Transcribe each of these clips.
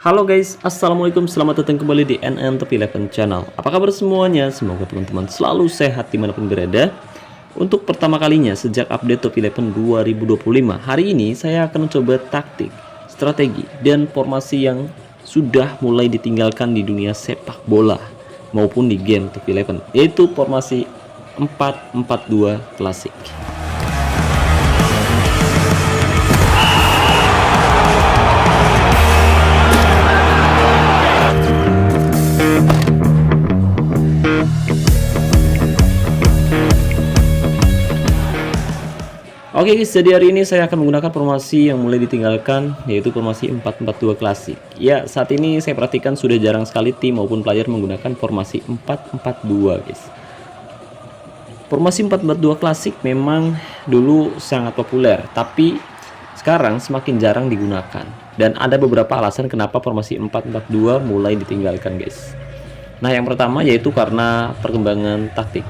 Halo guys, assalamualaikum, selamat datang kembali di NN Top 11 Channel. Apa kabar semuanya? Semoga teman-teman selalu sehat dimanapun berada. Untuk pertama kalinya sejak update Top 11 2025, hari ini saya akan mencoba taktik, strategi, dan formasi yang sudah mulai ditinggalkan di dunia sepak bola maupun di game Top 11, yaitu formasi 4-4-2 klasik. Oke guys, jadi hari ini saya akan menggunakan formasi yang mulai ditinggalkan, yaitu formasi 4-4-2 klasik. Ya, saat ini saya perhatikan sudah jarang sekali tim maupun player menggunakan formasi 4-4-2 guys. Formasi 4-4-2 klasik memang dulu sangat populer, tapi sekarang semakin jarang digunakan. Dan ada beberapa alasan kenapa formasi 4-4-2 mulai ditinggalkan guys. Nah, yang pertama yaitu karena perkembangan taktik.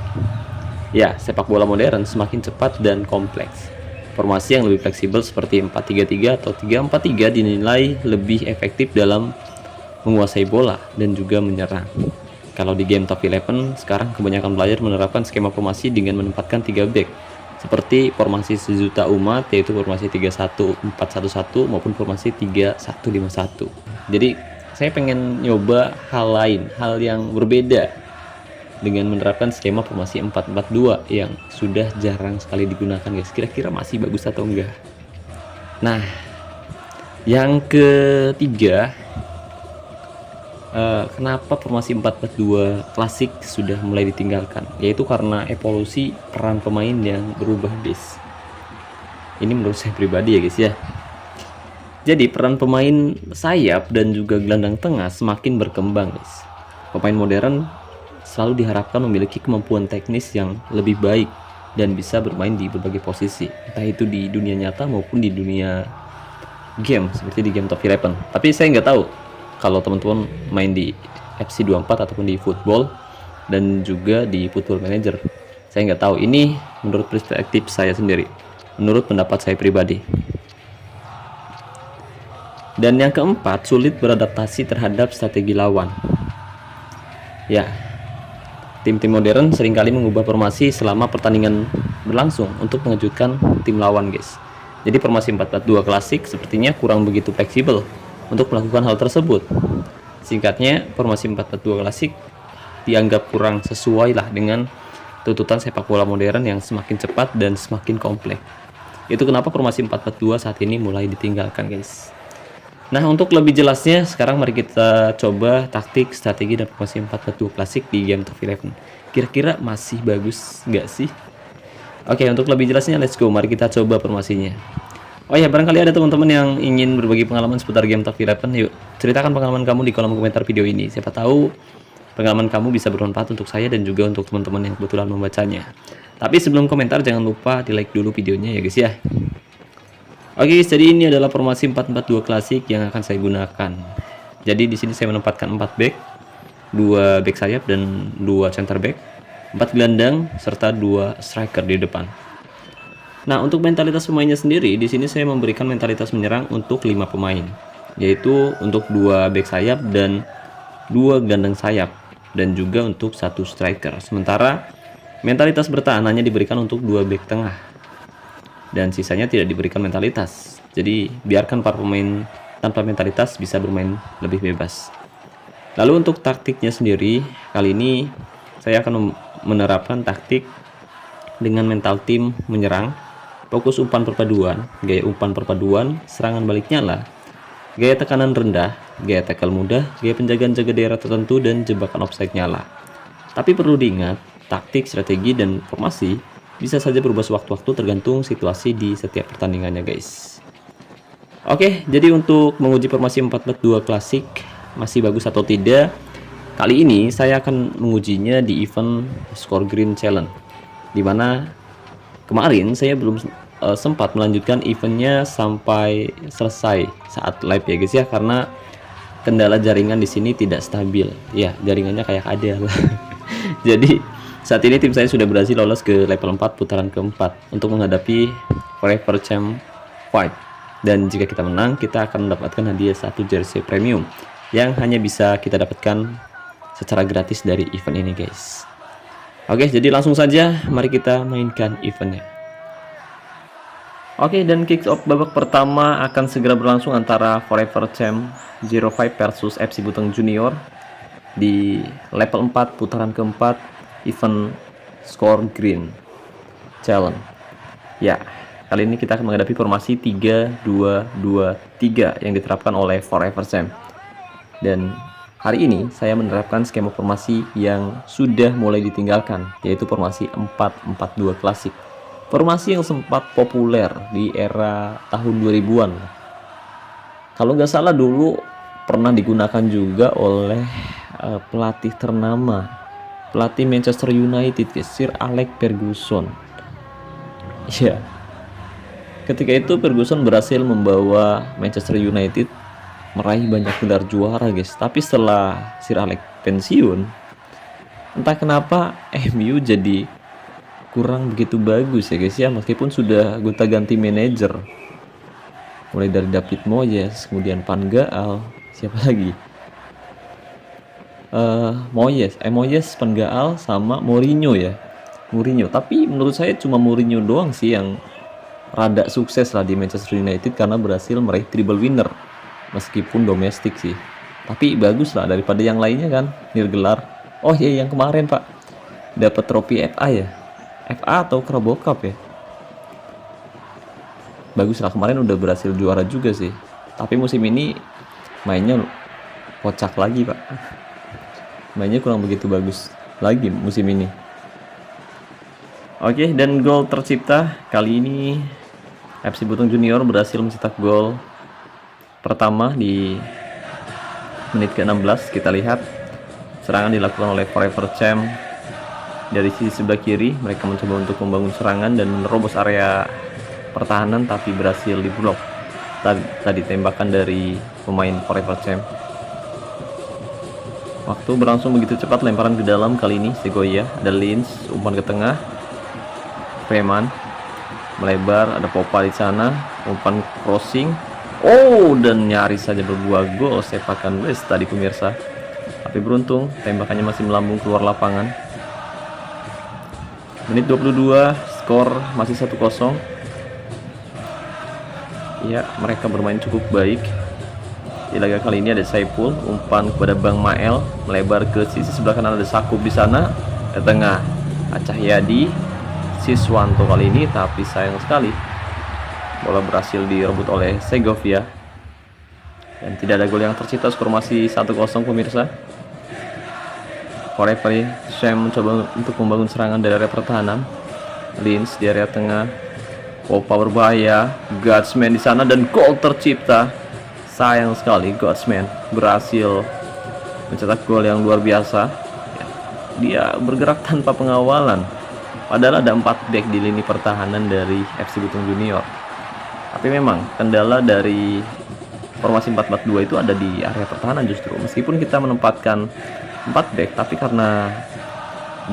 Ya, sepak bola modern semakin cepat dan kompleks. Formasi yang lebih fleksibel seperti 4-3-3 atau 3-4-3 dinilai lebih efektif dalam menguasai bola dan juga menyerang. Kalau di game Top 11 sekarang kebanyakan player menerapkan skema formasi dengan menempatkan 3 back seperti formasi sejuta umat, yaitu formasi 3-1-4-1-1 maupun formasi 3-1-5-1. Jadi saya pengen nyoba hal lain, hal yang berbeda dengan menerapkan skema formasi 4-4-2 yang sudah jarang sekali digunakan guys. Kira-kira masih bagus atau enggak? Nah, yang ketiga, kenapa formasi 4-4-2 klasik sudah mulai ditinggalkan, yaitu karena evolusi peran pemain yang berubah guys. Ini menurut saya pribadi ya guys ya. Jadi peran pemain sayap dan juga gelandang tengah semakin berkembang guys. Pemain modern selalu diharapkan memiliki kemampuan teknis yang lebih baik dan bisa bermain di berbagai posisi, entah itu di dunia nyata maupun di dunia game seperti di game Top 11. Tapi saya nggak tahu kalau teman-teman main di FC24 ataupun di football dan juga di Football Manager. Saya nggak tahu, ini menurut perspektif saya sendiri, menurut pendapat saya pribadi. Dan yang keempat, sulit beradaptasi terhadap strategi lawan. Ya, tim-tim modern seringkali mengubah formasi selama pertandingan berlangsung untuk mengejutkan tim lawan guys. Jadi formasi 4-4-2 klasik sepertinya kurang begitu fleksibel untuk melakukan hal tersebut. Singkatnya, formasi 4-4-2 klasik dianggap kurang sesuai lah dengan tuntutan sepak bola modern yang semakin cepat dan semakin kompleks. Itu kenapa formasi 4-4-2 saat ini mulai ditinggalkan guys. Nah, untuk lebih jelasnya sekarang mari kita coba taktik, strategi, dan formasi 4-4-2 klasik di game Top 11. Kira-kira masih bagus nggak sih? Oke, untuk lebih jelasnya let's go, mari kita coba formasinya. Oh ya, barangkali ada teman-teman yang ingin berbagi pengalaman seputar game Top 11, yuk ceritakan pengalaman kamu di kolom komentar video ini. Siapa tahu pengalaman kamu bisa bermanfaat untuk saya dan juga untuk teman-teman yang kebetulan membacanya. Tapi sebelum komentar jangan lupa di like dulu videonya ya guys ya. Oke guys, jadi ini adalah formasi 4-4-2 klasik yang akan saya gunakan. Jadi di sini saya menempatkan 4 back, 2 back sayap dan 2 center back, 4 gelandang serta 2 striker di depan. Nah, untuk mentalitas pemainnya sendiri di sini saya memberikan mentalitas menyerang untuk 5 pemain, yaitu untuk 2 back sayap dan 2 gelandang sayap dan juga untuk 1 striker. Sementara mentalitas bertahan hanya diberikan untuk 2 back tengah dan sisanya tidak diberikan mentalitas. Jadi biarkan para pemain tanpa mentalitas bisa bermain lebih bebas. Lalu untuk taktiknya sendiri, kali ini saya akan menerapkan taktik dengan mental tim menyerang, fokus umpan perpaduan, gaya umpan perpaduan, serangan balik nyala, gaya tekanan rendah, gaya tackle mudah, gaya penjagaan jaga daerah tertentu, dan jebakan offside nyala. Tapi perlu diingat, taktik, strategi, dan formasi bisa saja berubah sewaktu-waktu tergantung situasi di setiap pertandingannya guys. Oke, jadi untuk menguji formasi 4-4-2 klasik masih bagus atau tidak, kali ini saya akan mengujinya di event Score Green Challenge, dimana kemarin saya belum sempat melanjutkan eventnya sampai selesai saat live ya guys ya, karena kendala jaringan di sini tidak stabil. Ya, jaringannya kayak ada lah. Jadi saat ini tim saya sudah berhasil lolos ke level 4 putaran keempat untuk menghadapi Forever Champ Fight Dan jika kita menang, kita akan mendapatkan hadiah 1 jersey premium yang hanya bisa kita dapatkan secara gratis dari event ini, guys. Oke, jadi langsung saja mari kita mainkan eventnya. Oke, dan kick off babak pertama akan segera berlangsung antara Forever Champ 05 versus FC Butong Junior di level 4 putaran keempat event Score Green Challenge. Ya, kali ini kita akan menghadapi formasi 3-2-2-3 yang diterapkan oleh Forever Champ. Dan hari ini saya menerapkan skema formasi yang sudah mulai ditinggalkan, yaitu formasi 4-4-2 klasik. Formasi yang sempat populer di era tahun 2000-an. Kalau nggak salah dulu pernah digunakan juga oleh pelatih ternama, pelatih Manchester United, Sir Alex Ferguson. Ya, ketika itu Ferguson berhasil membawa Manchester United meraih banyak gelar juara, guys. Tapi setelah Sir Alex pensiun, entah kenapa MU jadi kurang begitu bagus ya, guys ya, meskipun sudah gonta-ganti manajer. Mulai dari David Moyes, kemudian Van Gaal, siapa lagi? Moyes, Van Gaal sama Mourinho ya. Mourinho, tapi menurut saya cuma Mourinho doang sih yang rada sukses lah di Manchester United karena berhasil meraih treble winner meskipun domestik sih. Tapi bagus lah daripada yang lainnya kan, nirgelar. Oh iya, yang kemarin Pak dapat trofi FA ya, FA atau Carabao Cup ya. Bagus lah, kemarin udah berhasil juara juga sih. Tapi musim ini mainnya kocak lagi Pak, mainnya kurang begitu bagus lagi musim ini. Oke, dan gol tercipta kali ini FC Butong Junior berhasil mencetak gol pertama di menit ke-16. Kita lihat serangan dilakukan oleh Forever Champ dari sisi sebelah kiri. Mereka mencoba untuk membangun serangan dan menerobos area pertahanan, tapi berhasil diblok tadi tembakan dari pemain Forever Champ. Waktu berlangsung begitu cepat, lemparan ke dalam kali ini Segoya, ada Lins, umpan ke tengah, Freeman melebar, ada Popa di sana, umpan crossing, dan nyaris saja berbuah gol sepakan West tadi pemirsa. Tapi beruntung tembakannya masih melambung keluar lapangan. Menit 22, skor masih 1-0. Ya, mereka bermain cukup baik. Di laga kali ini ada Saipul, umpan kepada Bang Mael, melebar ke sisi sebelah kanan, ada Sakub di sana, ke tengah Acahyadi, Siswanto kali ini, tapi sayang sekali bola berhasil direbut oleh Segovia dan tidak ada gol yang tercipta. Skor masih 1-0 pemirsa. Forever Champ mencoba untuk membangun serangan dari area pertahanan. Lins di area tengah, Popa berbahaya, Guardsman di sana dan gol tercipta. Sayang sekali Guardsman berhasil mencetak gol yang luar biasa. Dia bergerak tanpa pengawalan, padahal ada 4 back di lini pertahanan dari FC Butong Junior. Tapi memang kendala dari formasi 4-4-2 itu ada di area pertahanan justru. Meskipun kita menempatkan 4 back, tapi karena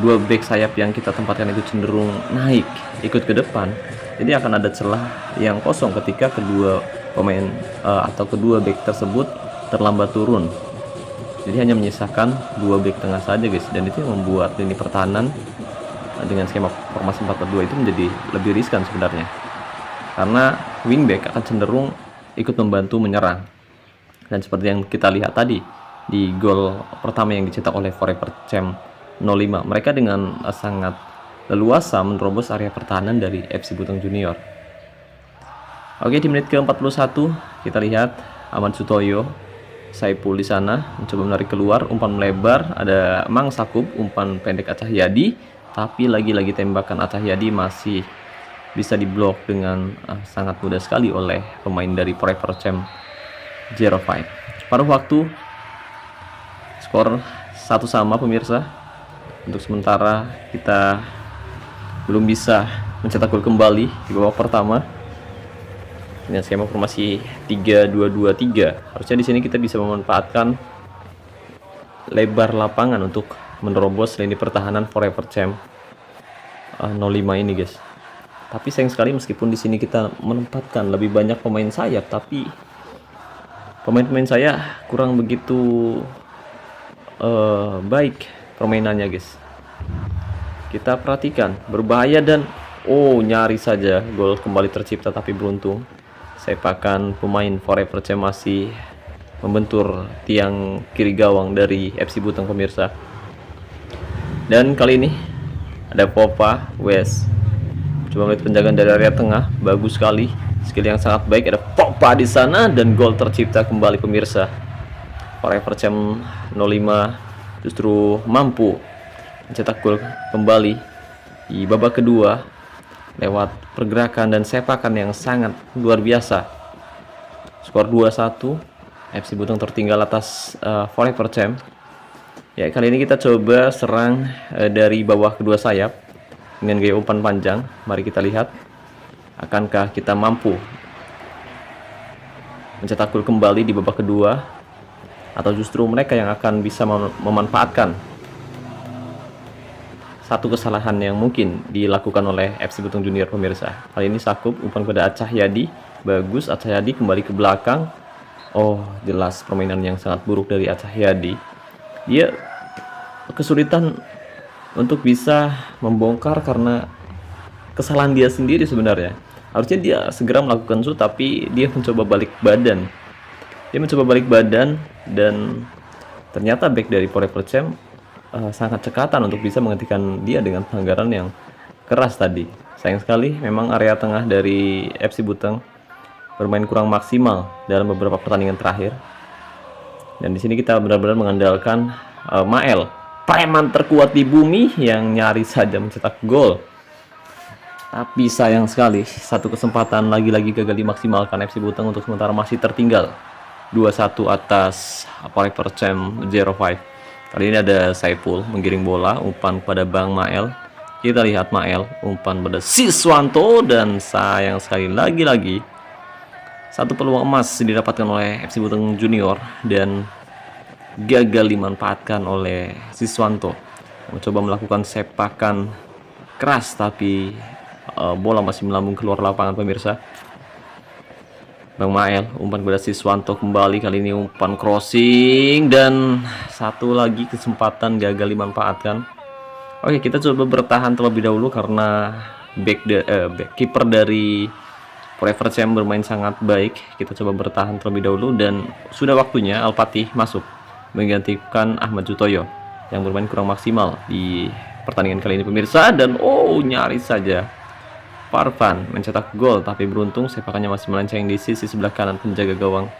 2 back sayap yang kita tempatkan itu cenderung naik ikut ke depan, jadi akan ada celah yang kosong ketika kedua pemain atau kedua back tersebut terlambat turun. Jadi hanya menyisakan 2 back tengah saja, guys, dan itu yang membuat lini pertahanan dengan skema formasi 4-4-2 itu menjadi lebih riskan sebenarnya, karena wingback akan cenderung ikut membantu menyerang. Dan seperti yang kita lihat tadi di gol pertama yang dicetak oleh Forever Champ 05, mereka dengan sangat leluasa menerobos area pertahanan dari FC Butong Junior. Oke, di menit ke-41 kita lihat Ahmad Sutoyo, Saipul di sana mencoba menarik keluar, umpan melebar, ada Mang Sakub, umpan pendek Acahyadi, tapi lagi-lagi tembakan Acahyadi masih bisa diblok dengan sangat mudah sekali oleh pemain dari Forever Champ 05. Paruh waktu, skor 1-1 pemirsa. Untuk sementara kita belum bisa mencetak gol kembali di babak pertama dengan skema formasi 3-2-2-3. Harusnya di sini kita bisa memanfaatkan lebar lapangan untuk menerobos lini pertahanan Forever Champ 05 ini, guys. Tapi sayang sekali meskipun di sini kita menempatkan lebih banyak pemain sayap, tapi pemain-pemain saya kurang begitu baik permainannya, guys. Kita perhatikan, berbahaya dan nyaris saja gol kembali tercipta, tapi beruntung sepakan pemain Forever Champ masih membentur tiang kiri gawang dari FC Buteng, pemirsa. Dan kali ini ada Popa West coba melihat penjagaan dari area tengah, bagus sekali, skill yang sangat baik. Ada Popa di sana dan gol tercipta kembali, pemirsa. Forever Champ 05 justru mampu mencetak gol kembali di babak kedua lewat pergerakan dan sepakan yang sangat luar biasa. Skor 2-1, FC Buteng tertinggal atas Forever Champ. Ya, kali ini kita coba serang dari bawah kedua sayap dengan gaya umpan panjang. Mari kita lihat, akankah kita mampu mencetak gol kembali di babak kedua, atau justru mereka yang akan bisa memanfaatkan satu kesalahan yang mungkin dilakukan oleh FC Buteng Junior, pemirsa. Kali ini Sakup, umpan pada Acahyadi, bagus. Acahyadi kembali ke belakang. Jelas permainan yang sangat buruk dari Acahyadi. Dia kesulitan untuk bisa membongkar karena kesalahan dia sendiri sebenarnya. Harusnya dia segera melakukan shoot, tapi dia mencoba balik badan. Dan ternyata back dari Forever Champ sangat cekatan untuk bisa menghentikan dia dengan pelanggaran yang keras tadi. Sayang sekali memang area tengah dari FC Buteng bermain kurang maksimal dalam beberapa pertandingan terakhir. Dan di sini kita benar-benar mengandalkan Mael, preman terkuat di bumi, yang nyaris saja mencetak gol. Tapi sayang sekali, satu kesempatan lagi-lagi gagal dimaksimalkan FC Buteng, untuk sementara masih tertinggal 2-1 atas Forever Champ 05. Kali ini ada Saipul menggiring bola, umpan pada Bang Mael. Kita lihat Mael, umpan pada Siswanto, dan sayang sekali lagi-lagi satu peluang emas didapatkan oleh FC Buteng Junior dan gagal dimanfaatkan oleh Siswanto. Mencoba melakukan sepakan keras, tapi bola masih melambung keluar lapangan, pemirsa. Bang Mael, umpan kepada Siswanto kembali, kali ini umpan crossing, dan satu lagi kesempatan gagal dimanfaatkan. Oke, kita coba bertahan terlebih dahulu karena kiper dari Forever Champ bermain sangat baik. Kita coba bertahan terlebih dahulu, dan sudah waktunya Alpatih masuk menggantikan Ahmad Sutoyo yang bermain kurang maksimal di pertandingan kali ini, pemirsa. Dan nyaris saja Farfan mencetak gol, tapi beruntung sepakannya masih melenceng di sisi sebelah kanan penjaga gawang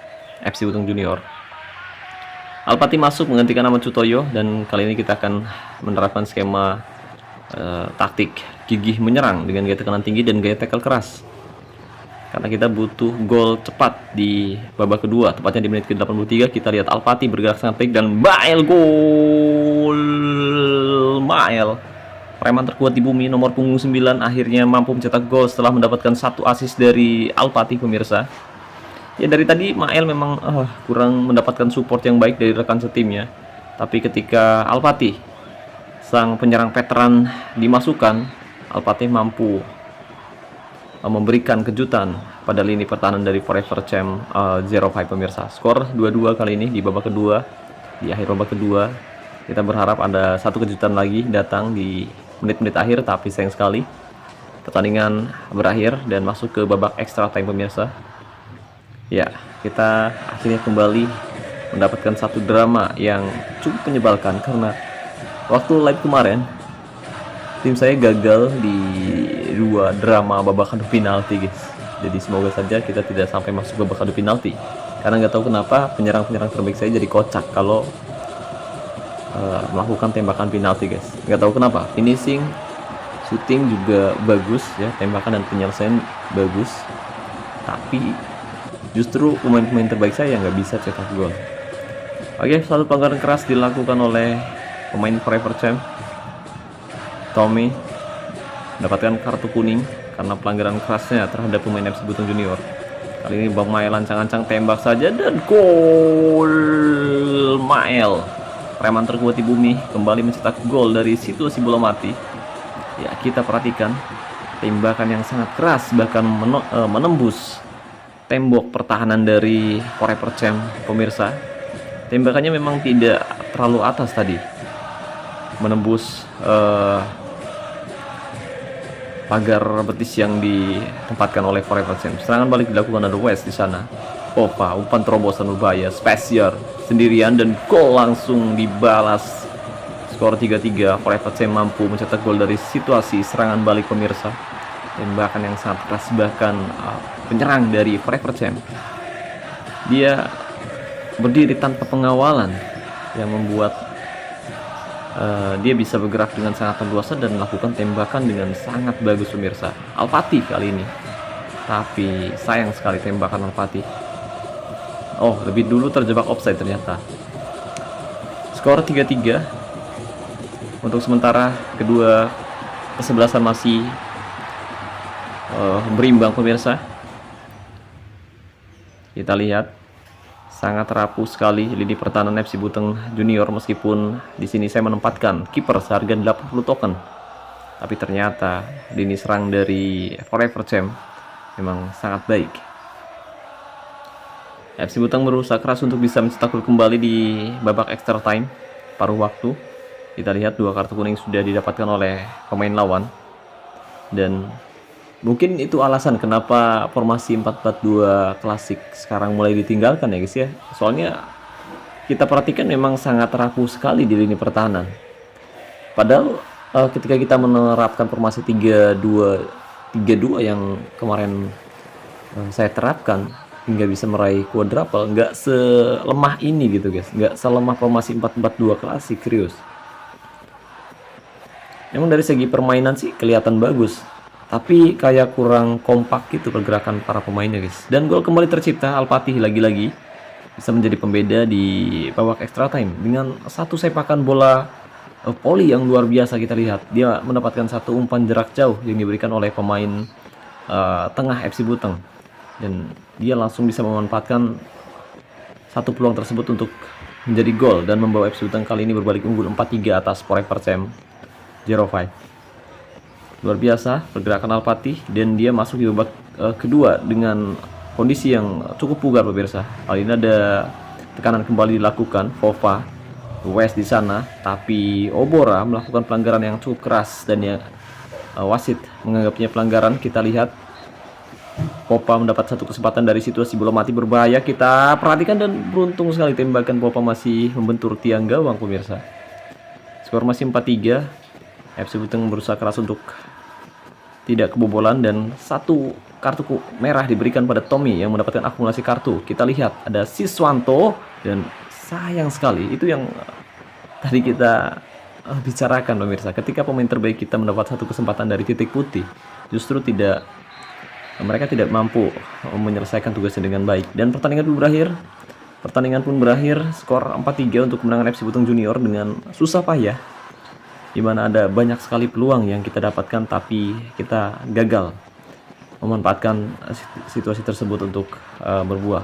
FC Buteng Junior. Alpati masuk menggantikan Ahmad Sutoyo, dan kali ini kita akan menerapkan skema taktik gigih menyerang dengan gaya tekanan tinggi dan gaya tackle keras. Karena kita butuh gol cepat di babak kedua, tepatnya di menit ke-83. Kita lihat Alpati bergerak sangat baik, dan Mael, gol Mael, preman terkuat di bumi, nomor punggung 9, akhirnya mampu mencetak gol setelah mendapatkan satu assist dari Alpati, pemirsa. Ya, dari tadi Mael memang kurang mendapatkan support yang baik dari rekan setimnya. Tapi ketika Alpati, sang penyerang veteran, dimasukkan, Alpati mampu memberikan kejutan pada lini pertahanan dari Forever Champ 05, pemirsa. Skor 2-2 kali ini di babak kedua. Di akhir babak kedua, kita berharap ada satu kejutan lagi datang di menit-menit akhir, tapi sayang sekali pertandingan berakhir dan masuk ke babak extra time, pemirsa. Ya, kita akhirnya kembali mendapatkan satu drama yang cukup menyebalkan, karena waktu live kemarin tim saya gagal di dua drama babak adu penalti, guys. Jadi semoga saja kita tidak sampai masuk babak adu penalti, karena nggak tahu kenapa penyerang-penyerang terbaik saya jadi kocak kalau melakukan tembakan penalti, guys. Nggak tahu kenapa, finishing, shooting juga bagus ya, tembakan dan penyelesaian bagus, tapi justru pemain-pemain terbaik saya yang nggak bisa cetak gol. Oke, satu pelanggaran keras dilakukan oleh pemain Forever Champ. Tommy mendapatkan kartu kuning karena pelanggaran kerasnya terhadap pemain FC Buteng Junior. Kali ini Bang Mael lancang-lancang tembak saja, dan gol Mael, preman terkuat di bumi, kembali mencetak gol dari situasi bola mati. Ya, kita perhatikan Tembakan yang sangat keras bahkan menembus tembok pertahanan dari Forever Champ pemirsa. Tembakannya memang tidak terlalu atas tadi, menembus pagar betis yang ditempatkan oleh Forever Champ. Serangan balik dilakukan oleh West di sana. Pova, umpan terobosan berbahaya, Spazier sendirian dan gol langsung dibalas. Skor 3-3. Forever Champ mampu mencetak gol dari situasi serangan balik pemirsa. Tembakan yang sangat keras bahkan penyerang dari Forever Champ. Dia berdiri tanpa pengawalan yang membuat dia bisa bergerak dengan sangat leluasa dan melakukan tembakan dengan sangat bagus pemirsa. Al-Fatih kali ini, tapi sayang sekali tembakan Al-Fatih. Oh, lebih dulu terjebak offside ternyata. Skor 3-3. Untuk sementara kedua kesebelasan masih berimbang pemirsa. Kita lihat sangat rapuh sekali lini pertahanan FC Buteng Junior, meskipun di sini saya menempatkan kiper seharga 80 token. Tapi ternyata lini serang dari Forever Champ memang sangat baik. FC Buteng berusaha keras untuk bisa mencetak gol kembali di babak extra time paruh waktu. Kita lihat 2 kartu kuning sudah didapatkan oleh pemain lawan. Dan mungkin itu alasan kenapa formasi 4-4-2 klasik sekarang mulai ditinggalkan ya guys ya. Soalnya kita perhatikan memang sangat rapuh sekali di lini pertahanan. Padahal ketika kita menerapkan formasi 3-2-3-2 yang kemarin saya terapkan hingga bisa meraih quadruple, nggak selemah ini gitu guys. Nggak selemah formasi 4-4-2 klasik, serius. Memang dari segi permainan sih kelihatan bagus, tapi kayak kurang kompak gitu pergerakan para pemainnya guys. Dan gol kembali tercipta. Al-Fatih lagi-lagi bisa menjadi pembeda di babak extra time dengan satu sepakan bola volley yang luar biasa. Kita lihat dia mendapatkan satu umpan jarak jauh yang diberikan oleh pemain tengah FC Buteng, dan dia langsung bisa memanfaatkan satu peluang tersebut untuk menjadi gol dan membawa FC Buteng kali ini berbalik unggul 4-3 atas Forever Champ 05. Luar biasa pergerakan Al-Fatih, dan dia masuk di babak kedua dengan kondisi yang cukup pugar pemirsa. Kali ini ada tekanan kembali dilakukan Pova, West di sana, tapi Obora melakukan pelanggaran yang cukup keras dan ya wasit menganggapnya pelanggaran. Kita lihat Popa mendapat satu kesempatan dari situasi bola mati berbahaya. Kita perhatikan dan beruntung sekali tembakan Popa masih membentur tiang gawang pemirsa. Skor masih 4-3. FC Buteng berusaha keras untuk tidak kebobolan, dan satu kartu merah diberikan pada Tommy yang mendapatkan akumulasi kartu. Kita lihat ada Siswanto, dan sayang sekali itu yang tadi kita bicarakan pemirsa. Ketika pemain terbaik kita mendapat satu kesempatan dari titik putih, justru mereka tidak mampu menyelesaikan tugasnya dengan baik, dan pertandingan pun berakhir skor 4-3 untuk kemenangan FC Buteng Junior dengan susah payah, di mana ada banyak sekali peluang yang kita dapatkan tapi kita gagal memanfaatkan situasi tersebut untuk berbuah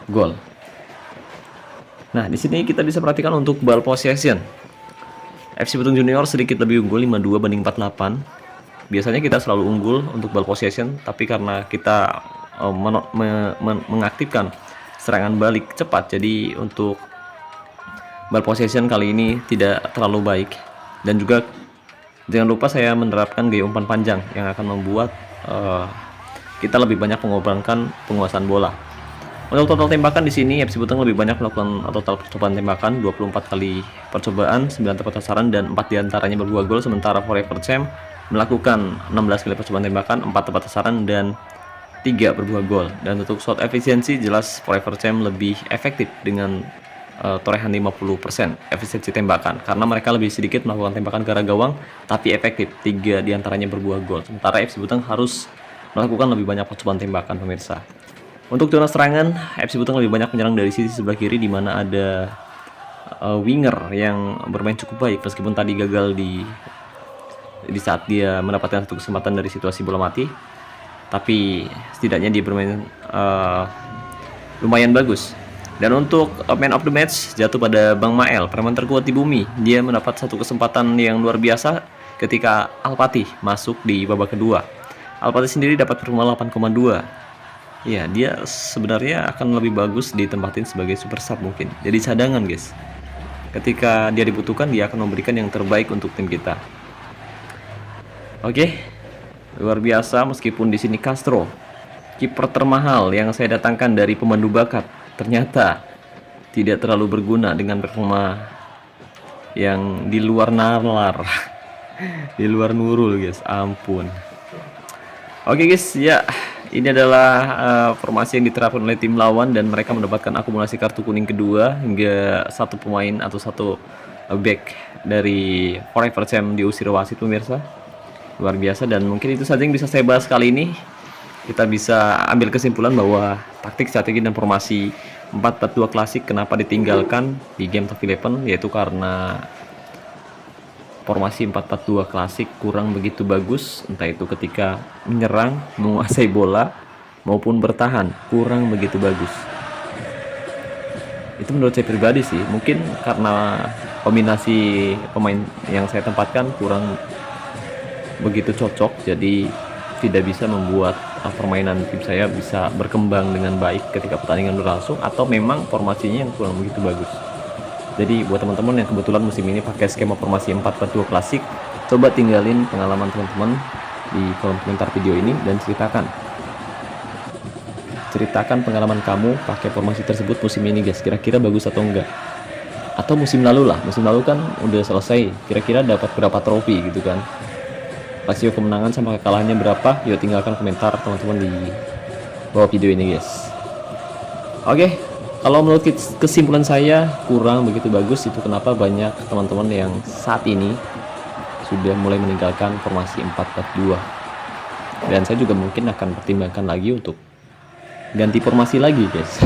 gol. Nah, di sini kita bisa perhatikan untuk ball possession. FC Buteng Junior sedikit lebih unggul 52 banding 48. Biasanya kita selalu unggul untuk ball possession, tapi karena kita mengaktifkan serangan balik cepat, jadi untuk ball possession kali ini tidak terlalu baik. Dan juga jangan lupa saya menerapkan gaya umpan panjang yang akan membuat kita lebih banyak mengorbankan penguasaan bola. Untuk total tembakan di sini FC Buteng lebih banyak melakukan total percobaan tembakan, 24 kali percobaan, 9 tepat sasaran, dan 4 diantaranya berbuah gol. Sementara Forever Champ melakukan 16 kali percobaan tembakan, 4 tepat sasaran, dan 3 berbuah gol. Dan untuk shot efisiensi jelas Forever Champ lebih efektif dengan torehan 50% efisiensi tembakan, karena mereka lebih sedikit melakukan tembakan ke arah gawang tapi efektif, 3 diantaranya berbuah gol. Sementara FC Buteng harus melakukan lebih banyak percobaan tembakan pemirsa. Untuk zona serangan, FC Buteng lebih banyak menyerang dari sisi sebelah kiri, di mana ada winger yang bermain cukup baik meskipun tadi gagal di saat dia mendapatkan satu kesempatan dari situasi bola mati, tapi setidaknya dia bermain lumayan bagus. Dan untuk man of the match jatuh pada Bang Mael, preman terkuat di bumi. Dia mendapat satu kesempatan yang luar biasa ketika Al-Fatih masuk di babak kedua. Al-Fatih sendiri dapat performa 8,2. Ya, dia sebenarnya akan lebih bagus ditempatin sebagai super sub mungkin. Jadi cadangan, guys. Ketika dia dibutuhkan, dia akan memberikan yang terbaik untuk tim kita. Oke. Luar biasa, meskipun di sini Castro, kiper termahal yang saya datangkan dari pemandu bakat, ternyata tidak terlalu berguna dengan performa yang di luar nalar. Di luar Nurul, guys. Ampun. Oke, guys, ya. Ini adalah formasi yang diterapkan oleh tim lawan dan mereka mendapatkan akumulasi kartu kuning kedua hingga satu pemain atau satu back dari Forever Champ diusir wasit, pemirsa. Luar biasa, dan mungkin itu saja yang bisa saya bahas kali ini. Kita bisa ambil kesimpulan bahwa taktik, strategi, dan formasi 4-4-2 klasik kenapa ditinggalkan di game Top 11, yaitu karena formasi 4-4-2 klasik kurang begitu bagus, entah itu ketika menyerang, menguasai bola, maupun bertahan, kurang begitu bagus. Itu menurut saya pribadi sih, mungkin karena kombinasi pemain yang saya tempatkan kurang begitu cocok, jadi tidak bisa membuat permainan tim saya bisa berkembang dengan baik ketika pertandingan berlangsung, atau memang formasinya yang kurang begitu bagus. Jadi buat teman-teman yang kebetulan musim ini pakai skema formasi 4-4-2 klasik, coba tinggalin pengalaman teman-teman di kolom komentar video ini dan ceritakan pengalaman kamu pakai formasi tersebut musim ini, guys. Kira-kira bagus atau enggak? Atau musim lalu lah, musim lalu kan udah selesai, kira-kira dapat berapa trofi gitu kan? Rasio kemenangan sama kekalahannya berapa? Yuk tinggalkan komentar teman-teman di bawah video ini, guys. Oke. Kalau menurut kesimpulan saya kurang begitu bagus, itu kenapa banyak teman-teman yang saat ini sudah mulai meninggalkan formasi 4-4-2. Dan saya juga mungkin akan pertimbangkan lagi untuk ganti formasi lagi, guys.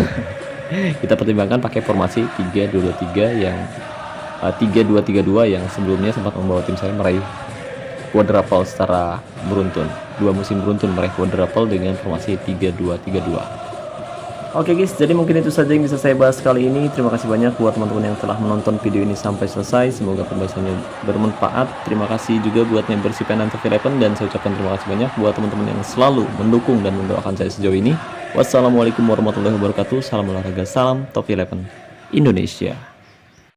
Kita pertimbangkan pakai formasi 3-2-3 yang 3-2-3-2 yang sebelumnya sempat membawa tim saya meraih quadruple secara beruntun. 2 musim beruntun meraih quadruple dengan formasi 3-2-3-2. Oke, guys, jadi mungkin itu saja yang bisa saya bahas kali ini. Terima kasih banyak buat teman-teman yang telah menonton video ini sampai selesai. Semoga pembahasannya bermanfaat. Terima kasih juga buat membership Top 11, dan saya ucapkan terima kasih banyak buat teman-teman yang selalu mendukung dan mendoakan saya sejauh ini. Wassalamualaikum warahmatullahi wabarakatuh. Salam olahraga, salam Top 11 Indonesia.